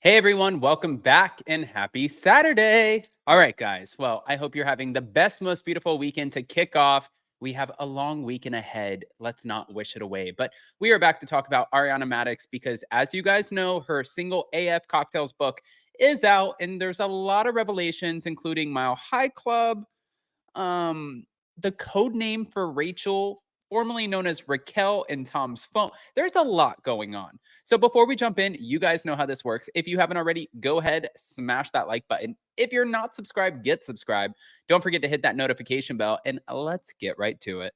Hey everyone, welcome back and happy Saturday. All right, guys. Well, I hope you're having the best, most beautiful weekend to kick off. We have a long weekend ahead. Let's not wish it away. But we are back to talk about Ariana Madix because, as you guys know, her single AF Cocktails book is out, and there's a lot of revelations, including Mile High Club, um, the code name for Rachel, formerly known as Raquel, and Tom's phone. There's a lot going on. So before we jump in, you guys know how this works. If you haven't already, go ahead, smash that like button. If you're not subscribed, get subscribed. Don't forget to hit that notification bell, and let's get right to it.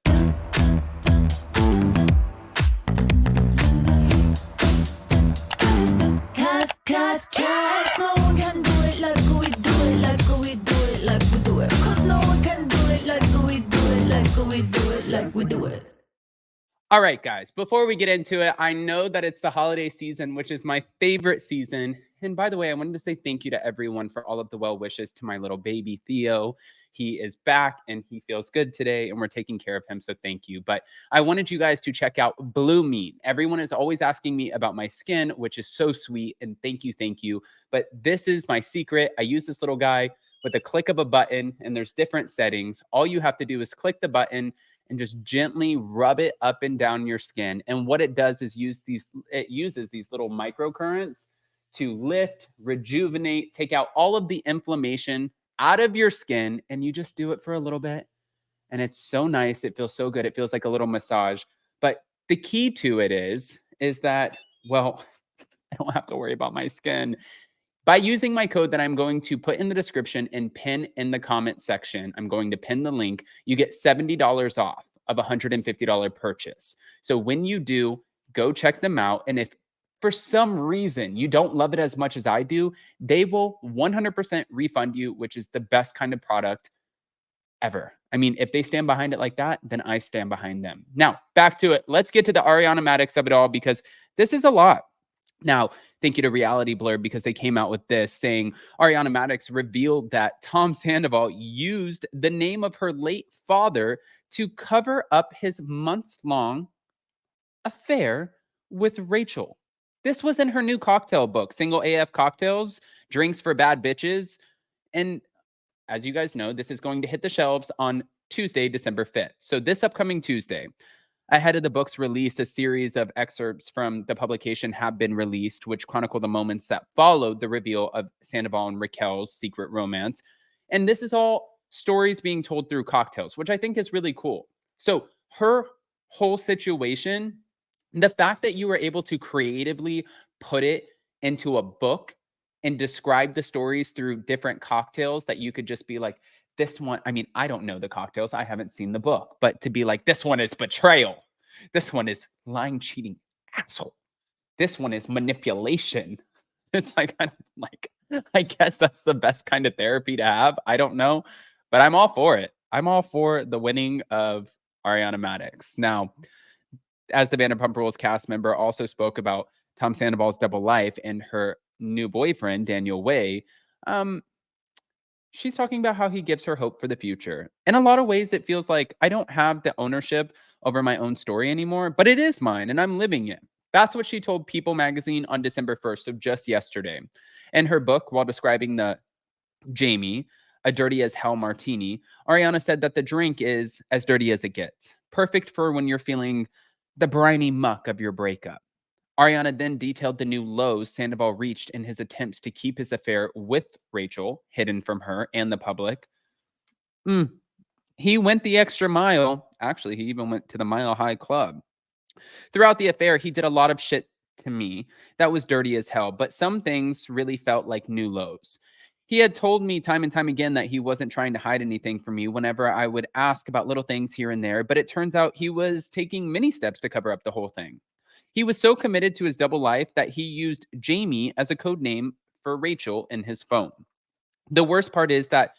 No one can do it like we do it, like we do it, like we do it. Cause no one can do it like we do it, like we do it, like we do it. All right, guys, before we get into it, I know that it's the holiday season, which is my favorite season. And by the way, I wanted to say thank you to everyone for all of the well wishes to my little baby Theo. He is back and he feels good today, and we're taking care of him. So thank you. But I wanted you guys to check out Blue Mean. Everyone is always asking me about my skin, which is so sweet. And thank you, thank you. But this is my secret. I use this little guy with a click of a button, and there's different settings. All you have to do is click the button and just gently rub it up and down your skin. And what it does is it uses these little microcurrents to lift, rejuvenate, take out all of the inflammation out of your skin. And you just do it for a little bit. And it's so nice. It feels so good. It feels like a little massage. But the key to it is that, well, I don't have to worry about my skin. By using my code that I'm going to put in the description and pin in the comment section, I'm going to pin the link. You get $70 off of a $150 purchase. So when you do, go check them out. And if for some reason you don't love it as much as I do, they will 100% refund you, which is the best kind of product ever. I mean, if they stand behind it like that, then I stand behind them. Now, back to it. Let's get to the Ariana Madix of it all because this is a lot. Now, thank you to Reality Blur because they came out with this saying Ariana Madix revealed that Tom Sandoval used the name of her late father to cover up his months-long affair with Rachel. This was in her new cocktail book, Single AF Cocktails, Drinks for Bad Bitches. And as you guys know, this is going to hit the shelves on Tuesday, December 5th. So this upcoming Tuesday, ahead of the book's release, a series of excerpts from the publication have been released, which chronicle the moments that followed the reveal of Sandoval and Raquel's secret romance. And this is all stories being told through cocktails, which I think is really cool. So her whole situation, the fact that you were able to creatively put it into a book and describe the stories through different cocktails that you could just be like, this one, I mean, I don't know the cocktails. I haven't seen the book, but to be like, this one is betrayal. This one is lying, cheating, asshole. This one is manipulation. It's like, I guess that's the best kind of therapy to have. I don't know, but I'm all for it. I'm all for the winning of Ariana Madix. Now, as the Vanderpump Rules cast member also spoke about Tom Sandoval's double life and her new boyfriend, Daniel Way, she's talking about how he gives her hope for the future. In a lot of ways, it feels like I don't have the ownership over my own story anymore, but it is mine and I'm living it. That's what she told People magazine on December 1st, so just yesterday. In her book, while describing the Jamie, a dirty as hell martini, Ariana said that the drink is as dirty as it gets, perfect for when you're feeling the briny muck of your breakup. Ariana then detailed the new lows Sandoval reached in his attempts to keep his affair with Rachel hidden from her and the public. He went the extra mile. Actually, he even went to the Mile High Club. Throughout the affair, he did a lot of shit to me that was dirty as hell, but some things really felt like new lows. He had told me time and time again that he wasn't trying to hide anything from me whenever I would ask about little things here and there, but it turns out he was taking many steps to cover up the whole thing. He was so committed to his double life that he used Jamie as a code name for Rachel in his phone. The worst part is that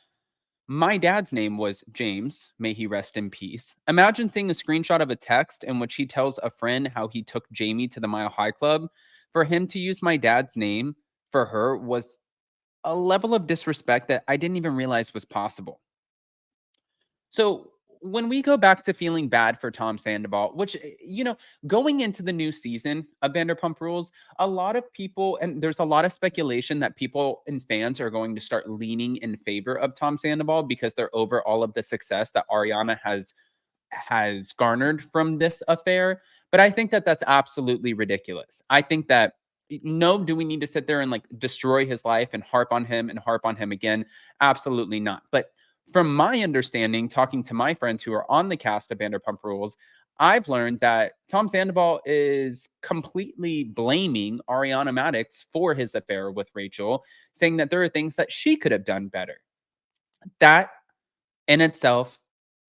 my dad's name was James. May he rest in peace. Imagine seeing a screenshot of a text in which he tells a friend how he took Jamie to the Mile High Club. For him to use my dad's name for her was a level of disrespect that I didn't even realize was possible. So, when we go back to feeling bad for Tom Sandoval, which, going into the new season of Vanderpump Rules, a lot of people, and there's a lot of speculation that people and fans are going to start leaning in favor of Tom Sandoval because they're over all of the success that Ariana has garnered from this affair. But I think that that's absolutely ridiculous. I think that no, do we need to sit there and like destroy his life and harp on him and harp on him again? Absolutely not. But from my understanding, talking to my friends who are on the cast of Vanderpump Rules, I've learned that Tom Sandoval is completely blaming Ariana Madix for his affair with Rachel, saying that there are things that she could have done better. That in itself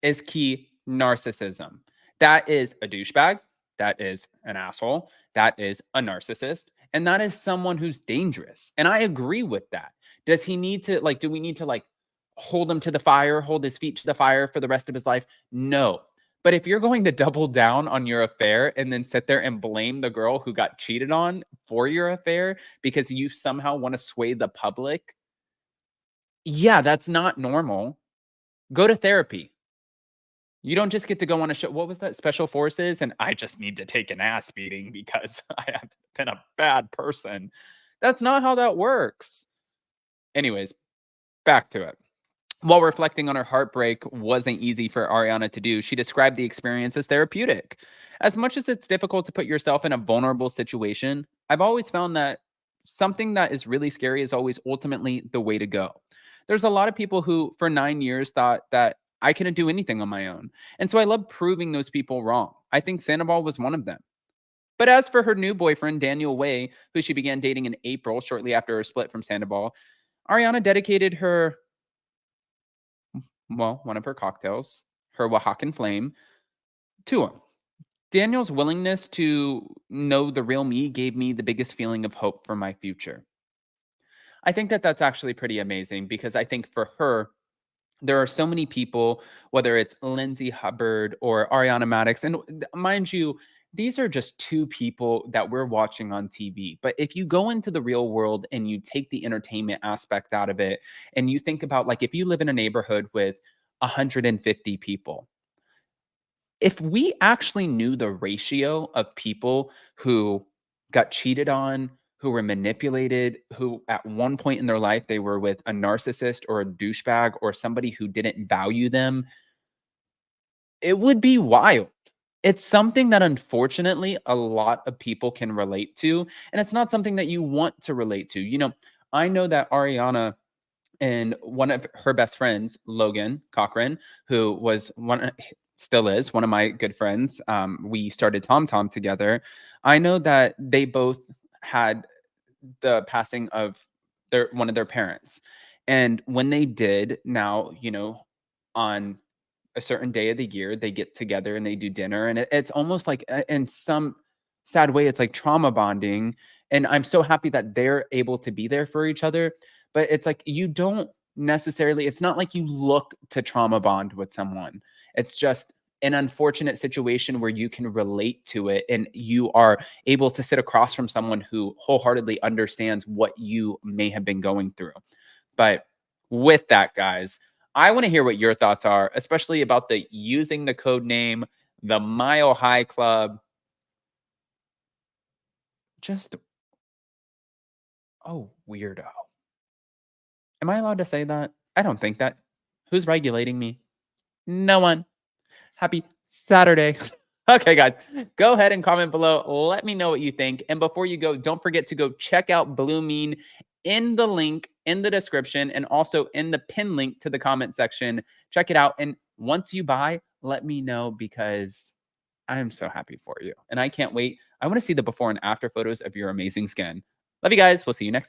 is key narcissism. That is a douchebag. That is an asshole. That is a narcissist. And that is someone who's dangerous. And I agree with that. Does he need to, like, do we need to, like, hold him to the fire, hold his feet to the fire for the rest of his life? No. But if you're going to double down on your affair and then sit there and blame the girl who got cheated on for your affair because you somehow want to sway the public, yeah, that's not normal. Go to therapy. You don't just get to go on a show. What was that? Special Forces, and I just need to take an ass beating because I have been a bad person. That's not how that works. Anyways, back to it. While reflecting on her heartbreak wasn't easy for Ariana to do, she described the experience as therapeutic. As much as it's difficult to put yourself in a vulnerable situation, I've always found that something that is really scary is always ultimately the way to go. There's a lot of people who, for 9 years, thought that I couldn't do anything on my own. And so I love proving those people wrong. I think Sandoval was one of them. But as for her new boyfriend, Daniel Way, who she began dating in April, shortly after her split from Sandoval, Ariana dedicated one of her cocktails, her Oaxacan Flame, to him. Daniel's willingness to know the real me gave me the biggest feeling of hope for my future. I think that that's actually pretty amazing because I think for her, there are so many people, whether it's Lindsay Hubbard or Ariana Madix, and mind you, these are just two people that we're watching on TV. But if you go into the real world and you take the entertainment aspect out of it, and you think about like if you live in a neighborhood with 150 people, if we actually knew the ratio of people who got cheated on, who were manipulated, who at one point in their life they were with a narcissist or a douchebag or somebody who didn't value them, it would be wild. It's something that unfortunately a lot of people can relate to, and it's not something that you want to relate to. I know that Ariana and one of her best friends, Logan Cochran, who was still is one of my good friends. We started Tom Tom together. I know that they both had the passing of one of their parents, and when they did, now on a certain day of the year, they get together and they do dinner, and it's almost like, in some sad way, it's like trauma bonding. And I'm so happy that they're able to be there for each other. But it's like you don't necessarily. It's not like you look to trauma bond with someone. It's just an unfortunate situation where you can relate to it, and you are able to sit across from someone who wholeheartedly understands what you may have been going through. But with that, guys, I want to hear what your thoughts are, especially about the using the code name, the Mile High Club. Just, oh, weirdo. Am I allowed to say that? I don't think that. Who's regulating me? No one. Happy Saturday. Okay, guys, go ahead and comment below. Let me know what you think. And before you go, don't forget to go check out Blue Mean in the link in the description and also in the pin link to the comment section. Check it out. And once you buy, let me know because I am so happy for you. And I can't wait. I want to see the before and after photos of your amazing skin. Love you guys. We'll see you next time.